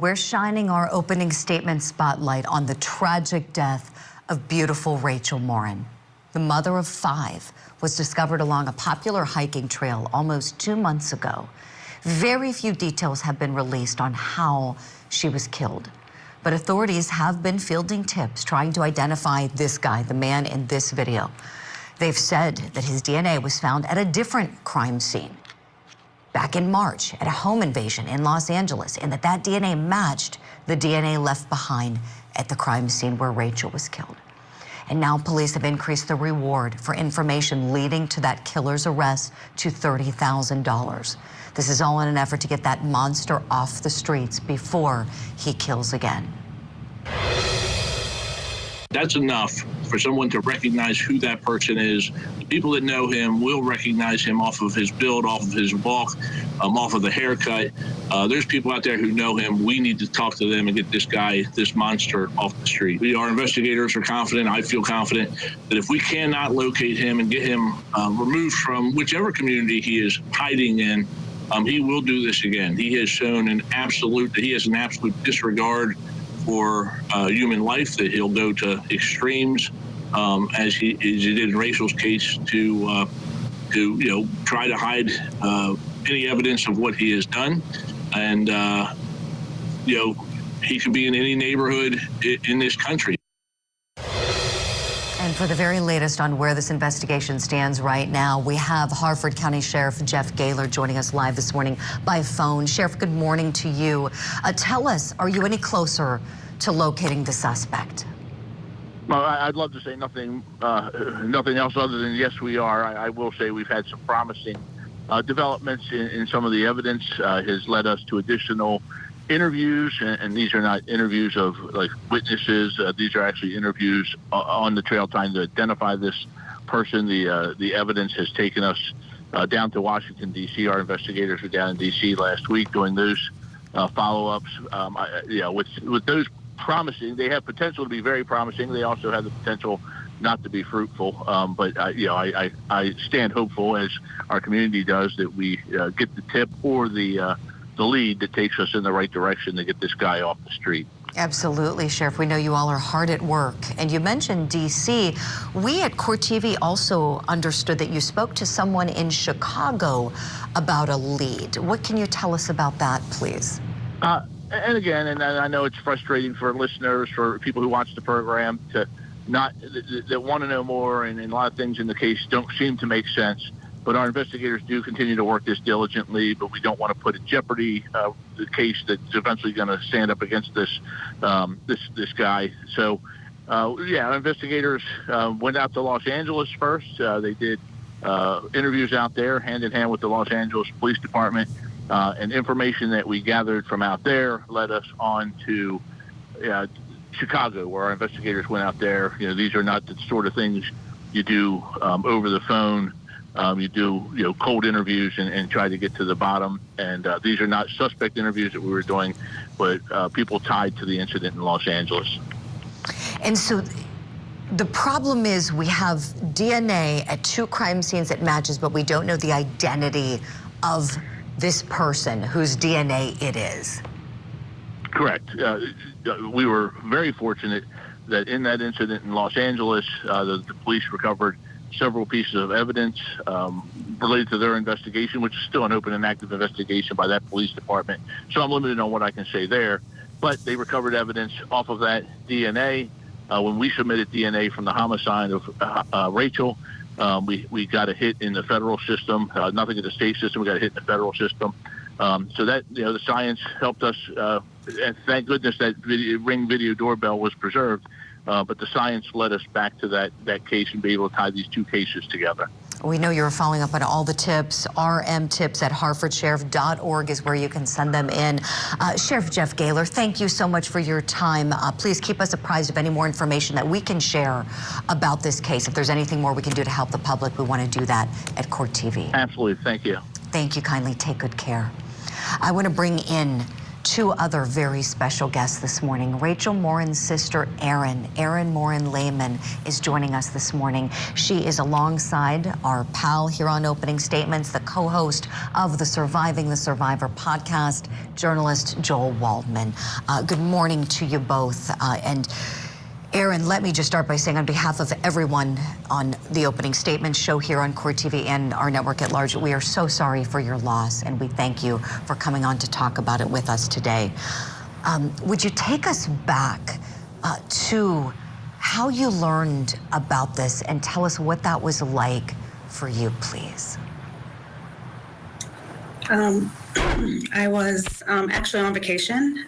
We're shining our opening statement spotlight on the tragic death of beautiful Rachel Morin. The mother of 5 was discovered along a popular hiking trail almost 2 months ago. Very few details have been released on how she was killed, but authorities have been fielding tips trying to identify this guy, the man in this video. They've said that his DNA was found at a different crime scene back in March at a home invasion in Los Angeles, and that DNA matched the DNA left behind at the crime scene where Rachel was killed. And now police have increased the reward for information leading to that killer's arrest to $30,000. This is all in an effort to get that monster off the streets before he kills again. That's enough for someone to recognize who that person is. The people that know him will recognize him off of his build, off of his walk, off of the haircut. There's people out there who know him. We need to talk to them and get this guy, this monster, off the street. Our investigators are confident. I feel confident that if we cannot locate him and get him removed from whichever community he is hiding in, he will do this again. He has shown an absolute disregard for human life, that he'll go to extremes, as he did in Rachel's case, to try to hide any evidence of what he has done. And he could be in any neighborhood in this country. And for the very latest on where this investigation stands right now, we have Harford County Sheriff Jeff Gaylor joining us live this morning by phone. Sheriff, good morning to you. Tell us, are you any closer to locating the suspect? Well, I'd love to say nothing else other than yes, we are. I will say we've had some promising developments in some of the evidence. Has led us to additional interviews, and these are not interviews of like witnesses. These are actually interviews on the trail trying to identify this person. The evidence has taken us down to Washington, D.C. Our investigators were down in D.C. last week doing those follow-ups. With those promising, they have potential to be very promising. They also have the potential not to be fruitful. But I stand hopeful, as our community does, that we get the tip or the lead that takes us in the right direction to get this guy off the street. Absolutely, Sheriff. We know you all are hard at work. And you mentioned D.C. We at Court TV also understood that you spoke to someone in Chicago about a lead. What can you tell us about that, please? And again, and I know it's frustrating for listeners, for people who watch the program, that want to know more, and a lot of things in the case don't seem to make sense. But our investigators do continue to work this diligently, but we don't want to put in jeopardy the case that's eventually going to stand up against this guy. So, our investigators went out to Los Angeles first. They did interviews out there, hand in hand with the Los Angeles Police Department, and information that we gathered from out there led us on to Chicago, where our investigators went out there. These are not the sort of things you do over the phone. You do cold interviews and try to get to the bottom. And these are not suspect interviews that we were doing, but people tied to the incident in Los Angeles. And so the problem is we have DNA at 2 crime scenes that matches, but we don't know the identity of this person whose DNA it is. Correct. We were very fortunate that in that incident in Los Angeles, the police recovered several pieces of evidence related to their investigation, which is still an open and active investigation by that police department. So I'm limited on what I can say there. But they recovered evidence off of that DNA. When we submitted DNA from the homicide of Rachel, we got a hit in the federal system. Nothing in the state system. We got a hit in the federal system. So that the science helped us. And thank goodness that Ring video doorbell was preserved. But the science led us back to that case and be able to tie these 2 cases together. We know you're following up on all the tips. rmtips@harfordsheriff.org is where you can send them in. Sheriff Jeff Gaylor, thank you so much for your time. Please keep us apprised of any more information that we can share about this case. If there's anything more we can do to help the public, we want to do that at Court TV. Absolutely. Thank you. Thank you kindly. Take good care. I want to bring in two other very special guests this morning. Rachel Morin's sister, Erin Morin Lehman, is joining us this morning. She is alongside our pal here on Opening Statements, the co-host of the Surviving the Survivor podcast, journalist Joel Waldman. Good morning to you both. And Erin, let me just start by saying on behalf of everyone on the Opening Statements show here on Court TV and our network at large, we are so sorry for your loss, and we thank you for coming on to talk about it with us today. Would you take us back to how you learned about this and tell us what that was like for you, please? I was actually on vacation.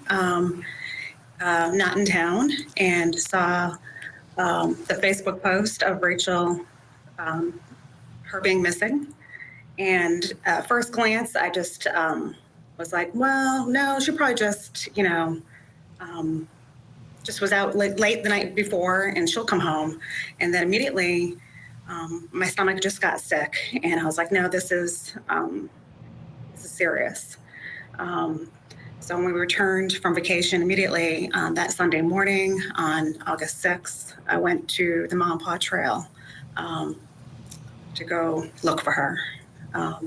Not in town, and saw the Facebook post of Rachel, her being missing. And at first glance, I just was like, well, no, she probably just, just was out late the night before, and she'll come home. And then immediately, my stomach just got sick, and I was like, no, this is serious. So when we returned from vacation immediately that Sunday morning on August 6th, I went to the Ma and Pa Trail to go look for her. By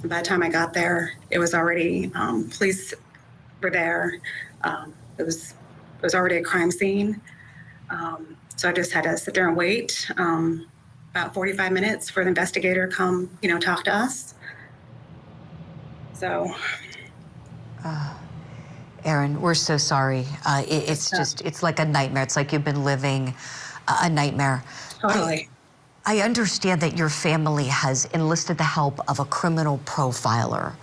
the time I got there, it was already, police were there. It was already a crime scene. So I just had to sit there and wait about 45 minutes for the investigator to come, talk to us. So. Erin, we're so sorry. It's like a nightmare. It's like you've been living a nightmare. Totally. I understand that your family has enlisted the help of a criminal profiler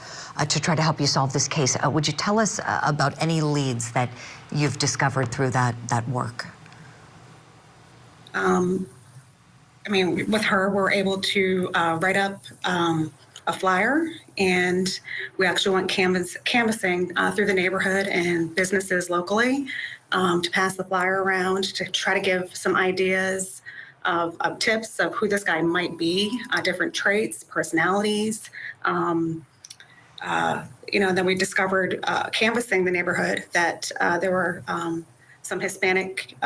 to try to help you solve this case. Would you tell us about any leads that you've discovered through that work? With her, we're able to write up a flyer, and we actually went canvassing through the neighborhood and businesses locally to pass the flyer around to try to give some ideas of tips of who this guy might be, different traits, personalities. Then we discovered canvassing the neighborhood that there were some Hispanic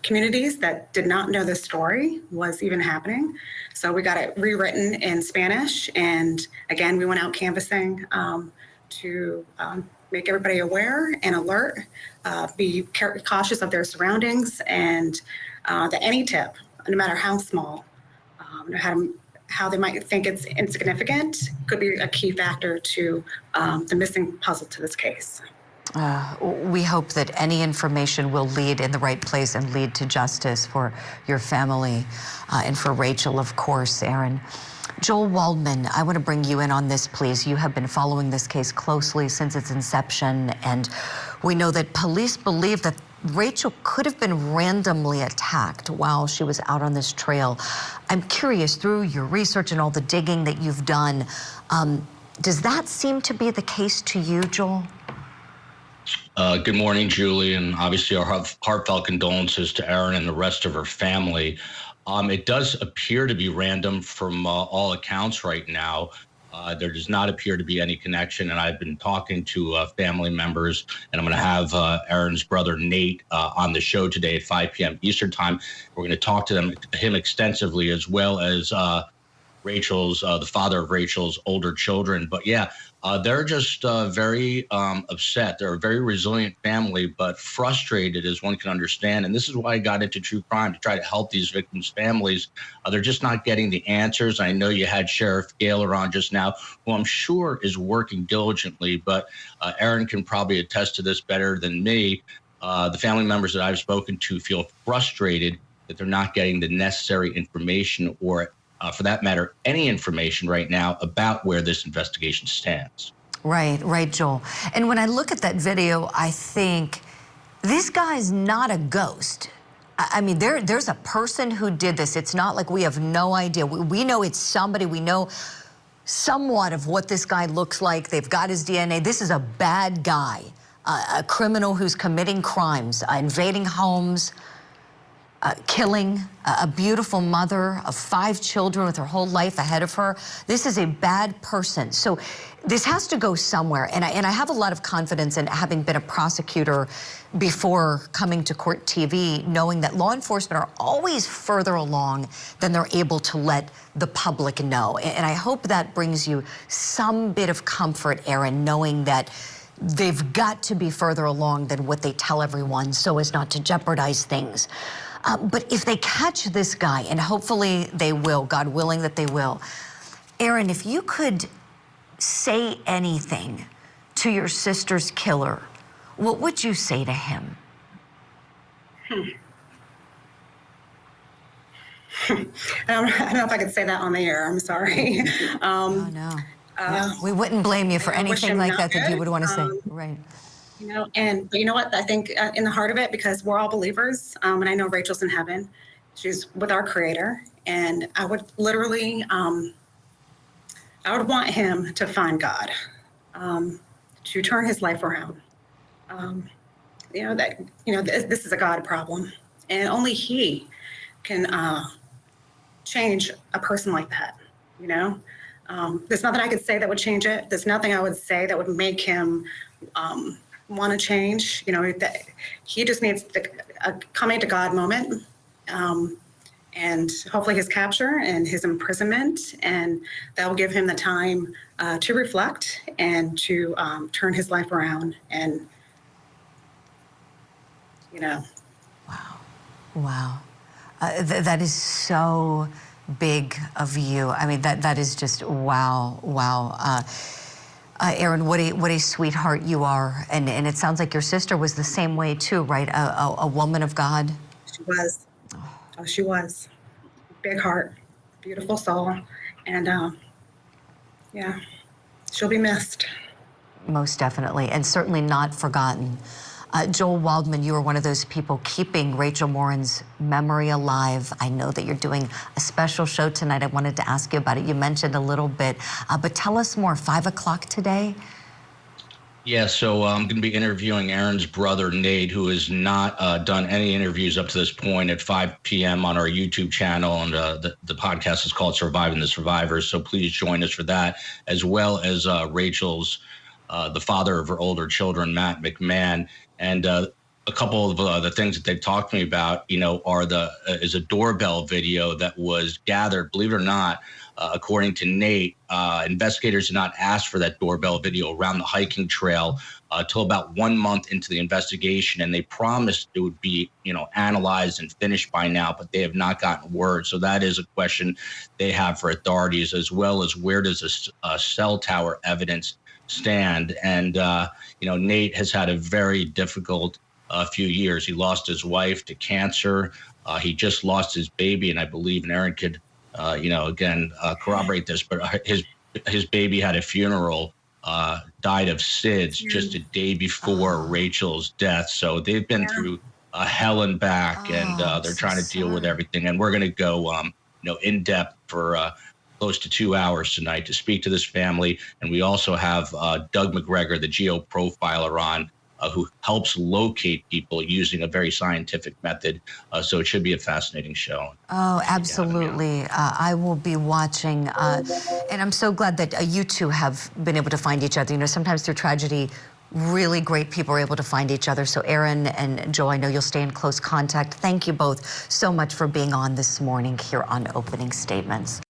communities that did not know this story was even happening. So we got it rewritten in Spanish. And again, we went out canvassing to make everybody aware and alert, be cautious of their surroundings, and that any tip, no matter how small, how they might think it's insignificant, could be a key factor to the missing puzzle to this case. We hope that any information will lead in the right place and lead to justice for your family and for Rachel, of course, Erin. Joel Waldman, I want to bring you in on this, please. You have been following this case closely since its inception, and we know that police believe that Rachel could have been randomly attacked while she was out on this trail. I'm curious, through your research and all the digging that you've done, does that seem to be the case to you, Joel? Good morning, Julie, and obviously our heartfelt condolences to Erin and the rest of her family. It does appear to be random from all accounts right now. There does not appear to be any connection, and I've been talking to family members, and I'm going to have Erin's brother, Nate, on the show today at 5 p.m. Eastern Time. We're going to talk to him extensively, as well as Rachel's, the father of Rachel's older children. But yeah, they're just very upset. They're a very resilient family, but frustrated, as one can understand. And this is why I got into true crime, to try to help these victims' families. They're just not getting the answers. I know you had Sheriff Gaylor on just now, who I'm sure is working diligently, but Erin can probably attest to this better than me. The family members that I've spoken to feel frustrated that they're not getting the necessary information, or for that matter, any information right now about where this investigation stands. Right, Joel. And when I look at that video, I think this guy's not a ghost. I mean, there's a person who did this. It's not like we have no idea. We know it's somebody. We know somewhat of what this guy looks like. They've got his DNA. This is a bad guy, a criminal who's committing crimes, invading homes, killing a beautiful mother of 5 children with her whole life ahead of her. This is a bad person. So this has to go somewhere, and I have a lot of confidence in having been a prosecutor before coming to court TV, knowing that law enforcement are always further along than they're able to let the public know. And I hope that brings you some bit of comfort, Aaron, knowing that they've got to be further along than what they tell everyone so as not to jeopardize things. But if they catch this guy, and hopefully they will, God willing that they will, Aaron, if you could say anything to your sister's killer, what would you say to him? I don't know if I could say that on the air. I'm sorry. Oh, no. We wouldn't blame you for anything like that you would want to say. Right. But you know what? I think in the heart of it, because we're all believers, and I know Rachel's in heaven, she's with our Creator, and I would literally, I would want him to find God, to turn his life around. This is a God problem, and only He can change a person like that. There's nothing I could say that would change it. There's nothing I would say that would make him want to change. That he just needs a coming to God moment, and hopefully his capture and his imprisonment, and that will give him the time to reflect and to turn his life around. And Wow. That is so big of you. I mean, that is just wow. Aaron, what a sweetheart you are, and it sounds like your sister was the same way too, right? A woman of God. She was. Oh, she was. Big heart, beautiful soul, and she'll be missed. Most definitely, and certainly not forgotten. Joel Waldman, you are one of those people keeping Rachel Morin's memory alive. I know that you're doing a special show tonight. I wanted to ask you about it. You mentioned a little bit, but tell us more. 5 o'clock today? Yeah, so I'm going to be interviewing Aaron's brother, Nate, who has not done any interviews up to this point, at 5 p.m. on our YouTube channel. And the podcast is called Surviving the Survivors. So please join us for that, as well as Rachel's, the father of her older children, Matt McMahon. And a couple of the things that they've talked to me about, is a doorbell video that was gathered, believe it or not, according to Nate. Investigators did not ask for that doorbell video around the hiking trail till about 1 month into the investigation, and they promised it would be, analyzed and finished by now, but they have not gotten word. So that is a question they have for authorities, as well as where does a cell tower evidence stand. And Nate has had a very difficult few years. He lost his wife to cancer. He just lost his baby, and I believe, and Aaron could corroborate this, but his baby had a funeral, died of SIDS just a day before Rachel's death. So they've been through hell and back, and they're trying to deal with everything. And we're going to go in depth for close to 2 hours tonight to speak to this family. And we also have Doug McGregor, the geo profiler, on, who helps locate people using a very scientific method. So it should be a fascinating show. Oh, absolutely. I will be watching. And I'm so glad that you two have been able to find each other. Sometimes through tragedy, really great people are able to find each other. So Aaron and Joel, I know you'll stay in close contact. Thank you both so much for being on this morning here on Opening Statements.